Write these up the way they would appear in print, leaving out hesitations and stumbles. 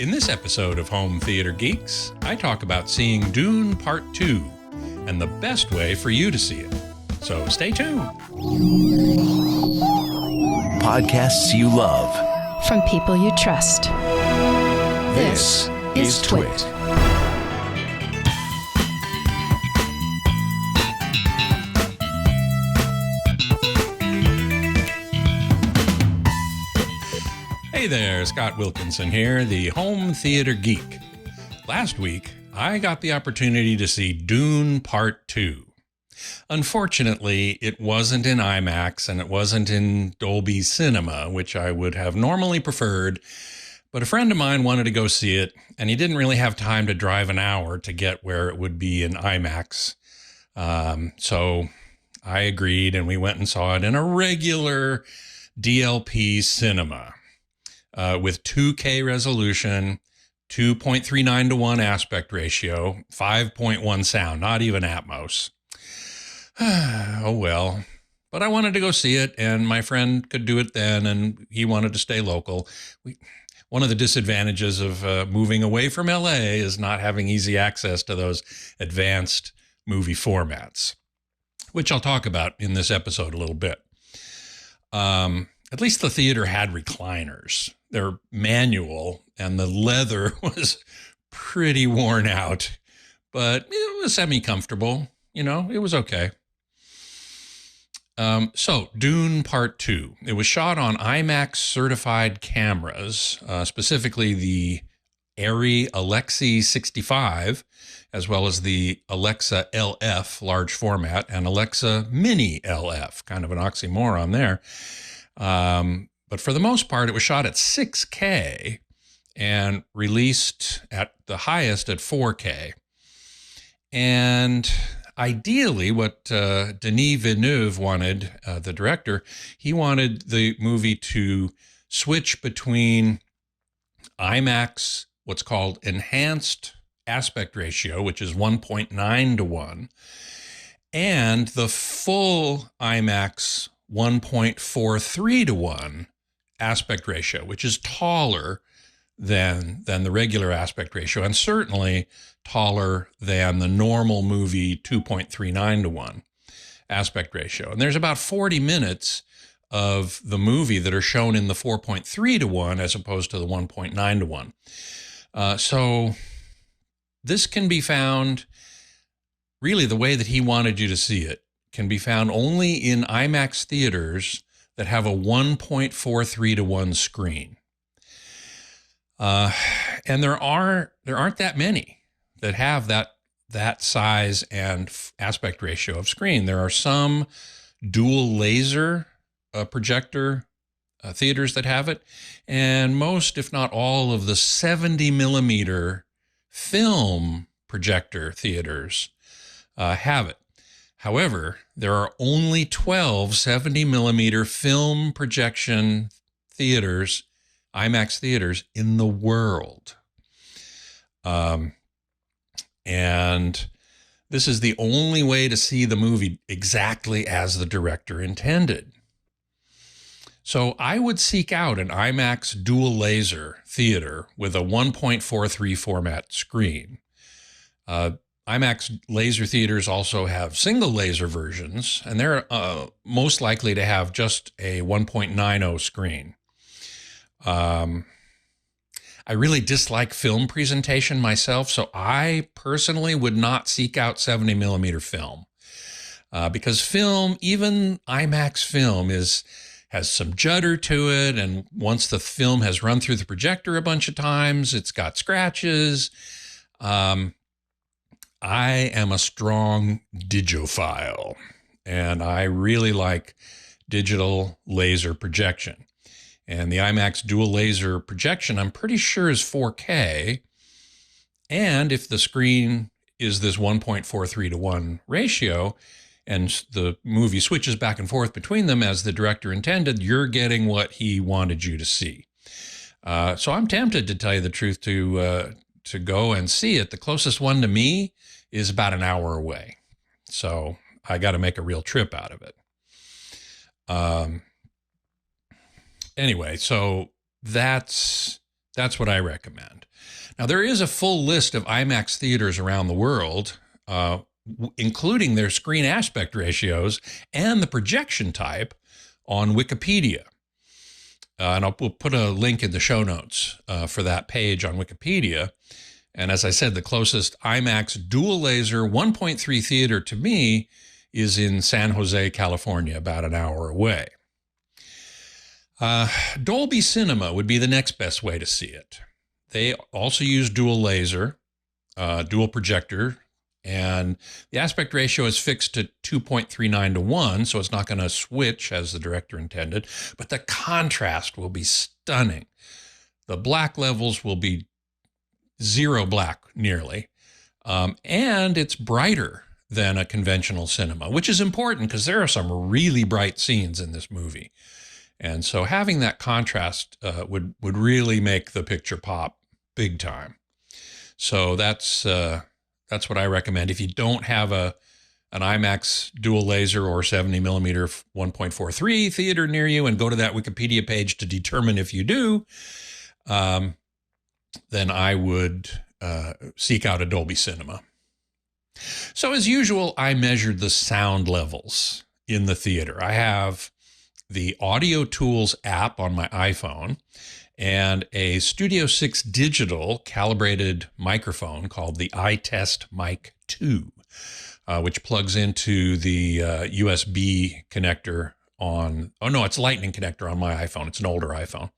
In this episode of Home Theater Geeks, I talk about seeing Dune Part 2 and the best way for you to see it. So stay tuned. Podcasts you love. From people you trust. This is TWiT. Hey there, Scott Wilkinson here, the Home Theater Geek. Last week, I got the opportunity to see Dune Part 2. Unfortunately, it wasn't in IMAX and it wasn't in Dolby Cinema, which I would have normally preferred, but a friend of mine wanted to go see it, and he didn't really have time to drive an hour to get where it would be in IMAX. So I agreed, and we went and saw it in a regular DLP cinema. With 2K resolution, 2.39 to 1 aspect ratio, 5.1 sound, not even Atmos. Oh well. But I wanted to go see it, and my friend could do it then, and he wanted to stay local. One of the disadvantages of moving away from LA is not having easy access to those advanced movie formats, which I'll talk about in this episode a little bit. At least the theater had recliners. They're manual, and the leather was pretty worn out, but it was semi-comfortable. You know, it was okay. So Dune Part 2. It was shot on IMAX certified cameras, specifically the Arri Alexi 65, as well as the Alexa LF large format and Alexa Mini LF, kind of an oxymoron there. But for the most part, it was shot at 6K and released at the highest at 4K. And ideally, what Denis Villeneuve wanted, the director, he wanted the movie to switch between IMAX, what's called enhanced aspect ratio, which is 1.9 to 1, and the full IMAX 1.43 to 1 aspect ratio, which is taller than the regular aspect ratio, and certainly taller than the normal movie 2.39 to 1 aspect ratio. And there's about 40 minutes of the movie that are shown in the 4.3 to 1 as opposed to the 1.9 to 1. So this can be found, really the way that he wanted you to see it, can be found only in IMAX theaters that have a 1.43 to 1 screen. And there aren't that many that have that size and aspect ratio of screen. There are some dual laser projector theaters that have it, and most, if not all, of the 70 millimeter film projector theaters have it. However, there are only 12 70 millimeter film projection theaters, IMAX theaters, in the world. And this is the only way to see the movie exactly as the director intended. So I would seek out an IMAX dual laser theater with a 1.43 format screen. IMAX laser theaters also have single laser versions, and they're most likely to have just a 1.90 screen. I really dislike film presentation myself, so I personally would not seek out 70 millimeter film because film, even IMAX film, has some judder to it, and once the film has run through the projector a bunch of times, it's got scratches. I am a strong digiophile, and I really like digital laser projection. And the IMAX dual laser projection, I'm pretty sure, is 4K. And if the screen is this 1.43 to 1 ratio, and the movie switches back and forth between them as the director intended, you're getting what he wanted you to see. So I'm tempted, to tell you the truth, to go and see it. The closest one to me is about an hour away. So I got to make a real trip out of it. Anyway, so that's That's what I recommend. Now, there is a full list of IMAX theaters around the world, including their screen aspect ratios and the projection type on Wikipedia. And we'll put a link in the show notes for that page on Wikipedia. And as I said, the closest IMAX dual laser 1.3 theater to me is in San Jose, California, about an hour away. Dolby Cinema would be the next best way to see it. They also use dual laser, dual projector, and the aspect ratio is fixed to 2.39 to 1, so it's not going to switch as the director intended, but the contrast will be stunning. The black levels will be zero black nearly, and it's brighter than a conventional cinema, which is important because there are some really bright scenes in this movie. And so having that contrast would really make the picture pop big time. So that's what I recommend. If you don't have an IMAX dual laser or 70 millimeter 1.43 theater near you, and go to that Wikipedia page to determine if you do, then I would seek out a Dolby Cinema. So as usual, I measured the sound levels in the theater. I have the Audio Tools app on my iPhone and a Studio 6 digital calibrated microphone called the iTest Mic 2, which plugs into the USB connector on, oh no, it's Lightning connector on my iPhone. It's an older iPhone.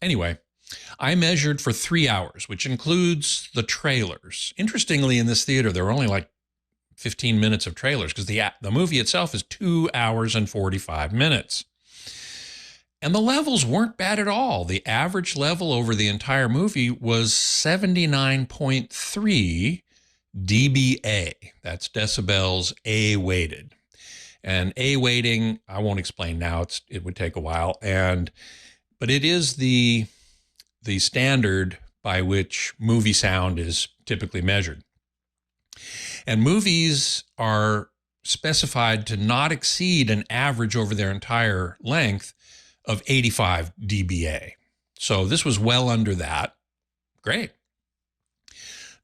Anyway, I measured for 3 hours, which includes the trailers. Interestingly, in this theater, there were only like 15 minutes of trailers because the movie itself is 2 hours and 45 minutes. And the levels weren't bad at all. The average level over the entire movie was 79.3 dBA. That's decibels A weighted. And A weighting, I won't explain now. It would take a while. But it is the standard by which movie sound is typically measured. And movies are specified to not exceed an average over their entire length of 85 dBA. So this was well under that. Great.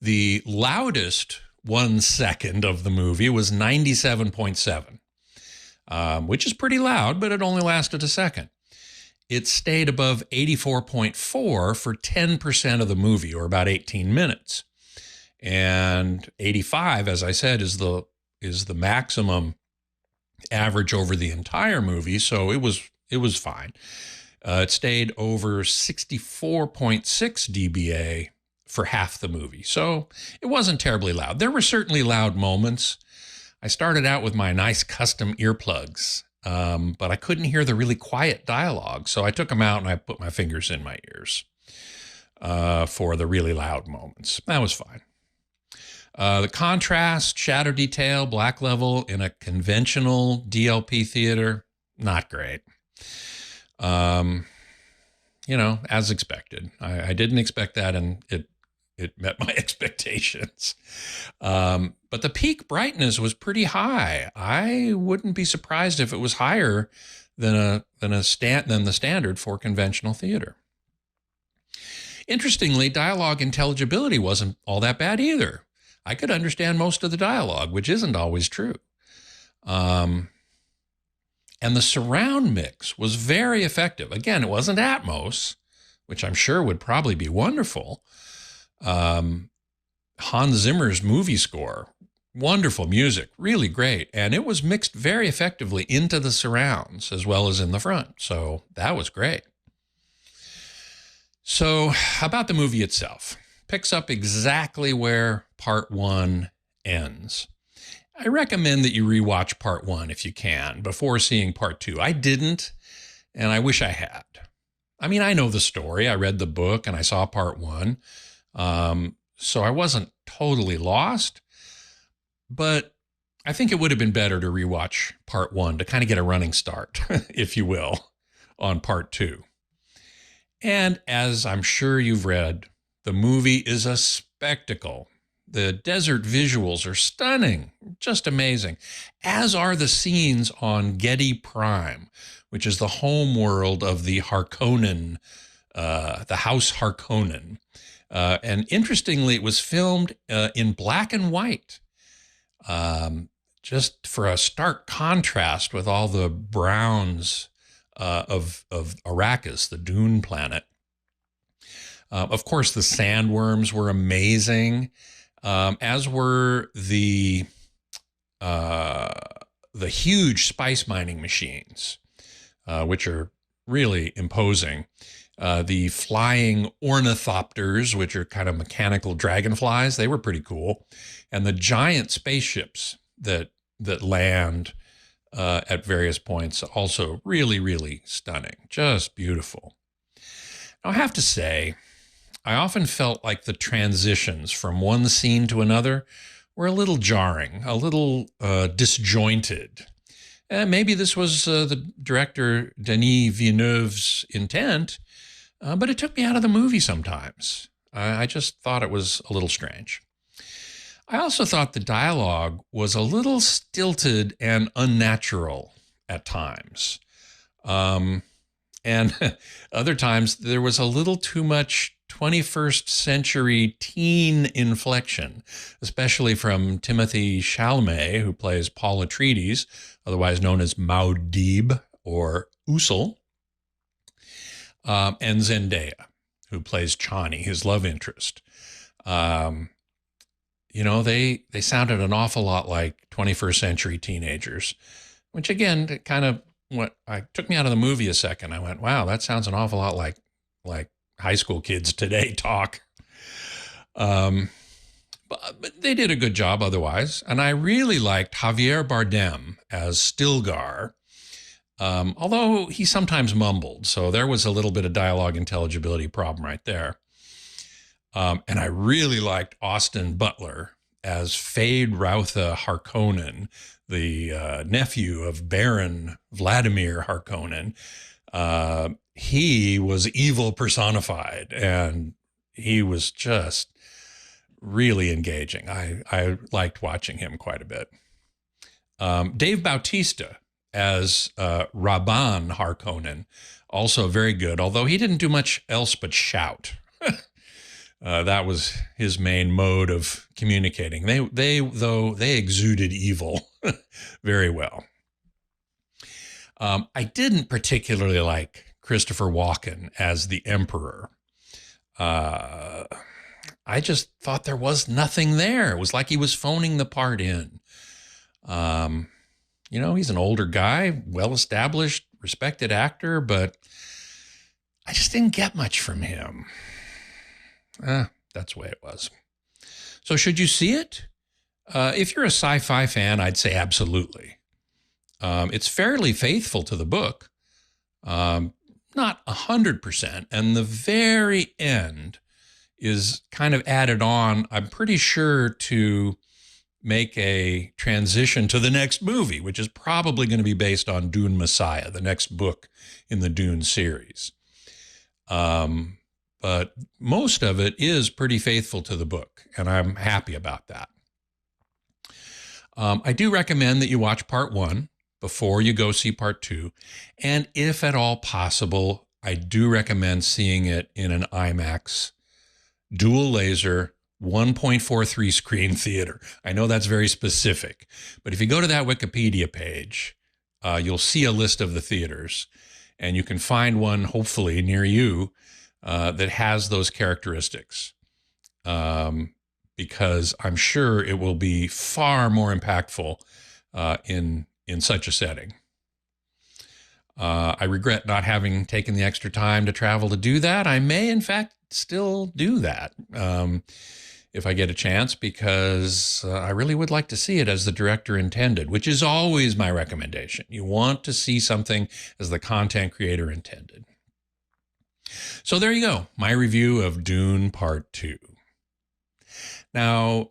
The loudest 1 second of the movie was 97.7, which is pretty loud, but it only lasted a second. It stayed above 84.4 for 10% of the movie, or about 18 minutes. And 85, as I said, is the maximum average over the entire movie, so it was fine. It stayed over 64.6 dBA for half the movie, so it wasn't terribly loud. There were certainly loud moments. I started out with my nice custom earplugs, but I couldn't hear the really quiet dialogue, so I took them out and I put my fingers in my ears for the really loud moments. That was fine. The contrast, shadow detail, black level in a conventional DLP theater, not great. As expected. I didn't expect that, and it met my expectations. But the peak brightness was pretty high. I wouldn't be surprised if it was higher than the standard for conventional theater. Interestingly, dialogue intelligibility wasn't all that bad either. I could understand most of the dialogue, which isn't always true. And the surround mix was very effective. Again, it wasn't Atmos, which I'm sure would probably be wonderful. Hans Zimmer's movie score, wonderful music, really great. And it was mixed very effectively into the surrounds as well as in the front. So that was great. So about the movie itself, picks up exactly where part 1 ends. I recommend that you rewatch part 1 if you can before seeing part 2. I didn't, and I wish I had. I mean, I know the story. I read the book and I saw part 1. So I wasn't totally lost, but I think it would have been better to rewatch part 1 to kind of get a running start, if you will, on part 2. And as I'm sure you've read, the movie is a spectacle. The desert visuals are stunning, just amazing, as are the scenes on Getty Prime, which is the home world of the Harkonnen the House Harkonnen. And interestingly, it was filmed in black and white, just for a stark contrast with all the browns of Arrakis, the Dune planet. Of course, the sandworms were amazing, as were the huge spice mining machines, which are really imposing. The flying ornithopters, which are kind of mechanical dragonflies, they were pretty cool. And the giant spaceships that land at various points, also really, really stunning, just beautiful. Now, I have to say, I often felt like the transitions from one scene to another were a little jarring, a little disjointed. And maybe this was the director Denis Villeneuve's intent, but it took me out of the movie sometimes. I just thought it was a little strange. I also thought the dialogue was a little stilted and unnatural at times. And other times there was a little too much 21st century teen inflection, especially from Timothée Chalamet, who plays Paul Atreides, otherwise known as Muad'Dib or Usul, and Zendaya, who plays Chani, his love interest. They sounded an awful lot like 21st century teenagers, which again, kind of took me out of the movie a second. I went, wow, that sounds an awful lot like high school kids today talk. But they did a good job otherwise. And I really liked Javier Bardem as Stilgar, although he sometimes mumbled. So there was a little bit of dialogue intelligibility problem right there. And I really liked Austin Butler as Fade Routha Harkonnen, the nephew of Baron Vladimir Harkonnen. He was evil personified, and he was just really engaging. I liked watching him quite a bit. Dave Bautista as Rabban Harkonnen, also very good, although he didn't do much else but shout. That was his main mode of communicating. They exuded evil very well. I didn't particularly like Christopher Walken as the Emperor. I just thought there was nothing there. It was like he was phoning the part in. He's an older guy, well-established, respected actor, but I just didn't get much from him. That's the way it was. So should you see it? If you're a sci-fi fan, I'd say absolutely. It's fairly faithful to the book. Not 100%. And the very end is kind of added on, I'm pretty sure, to make a transition to the next movie, which is probably going to be based on Dune Messiah, the next book in the Dune series. But most of it is pretty faithful to the book, and I'm happy about that. I do recommend that you watch part 1 before you go see part 2. And if at all possible, I do recommend seeing it in an IMAX dual laser 1.43 screen theater. I know that's very specific, but if you go to that Wikipedia page, you'll see a list of the theaters, and you can find one, hopefully, near you that has those characteristics, because I'm sure it will be far more impactful in such a setting. I regret not having taken the extra time to travel to do that. I may, in fact, still do that if I get a chance, because I really would like to see it as the director intended, which is always my recommendation. You want to see something as the content creator intended. So there you go, my review of Dune Part 2. Now,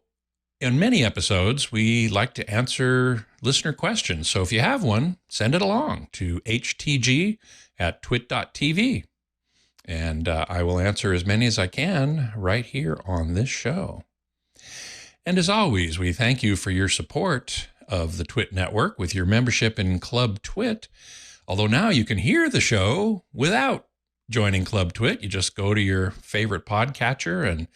in many episodes, we like to answer listener questions. So if you have one, send it along to htg@twit.tv. And I will answer as many as I can right here on this show. And as always, we thank you for your support of the TWiT network with your membership in Club TWiT. Although now you can hear the show without joining Club TWiT, you just go to your favorite podcatcher and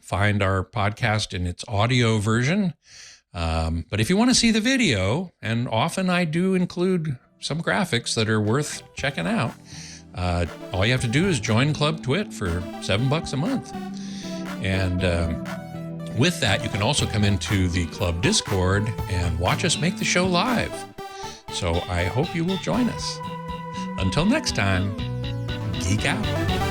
find our podcast in its audio version. But if you want to see the video, and often I do include some graphics that are worth checking out, all you have to do is join Club TWiT for $7 a month. And with that, you can also come into the Club Discord and watch us make the show live. So I hope you will join us. Until next time, geek out.